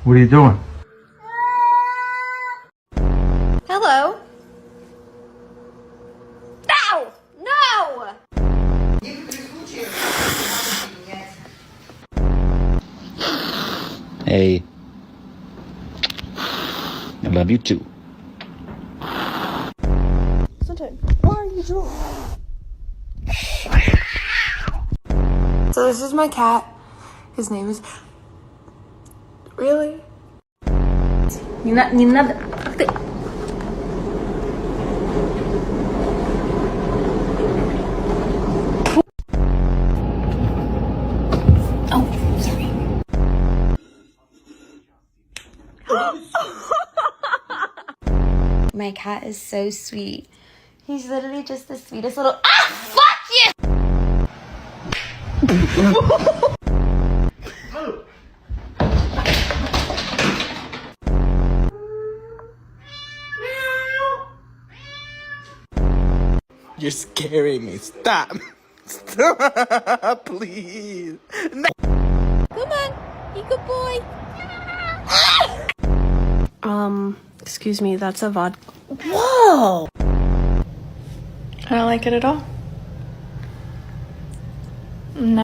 What are you doing? Hello? No! No! Hey, I love you too. Sunshine, why are you drunk? So this is my cat. His name is... Really? Не надо... Ты... Oh, sorry. My cat is so sweet. He's literally just the sweetest little... Ah! Fuck you! You're scaring me. Stop. Stop, please. No. Come on, you good boy. Excuse me, that's a vodka. Whoa! I don't like it at all. No.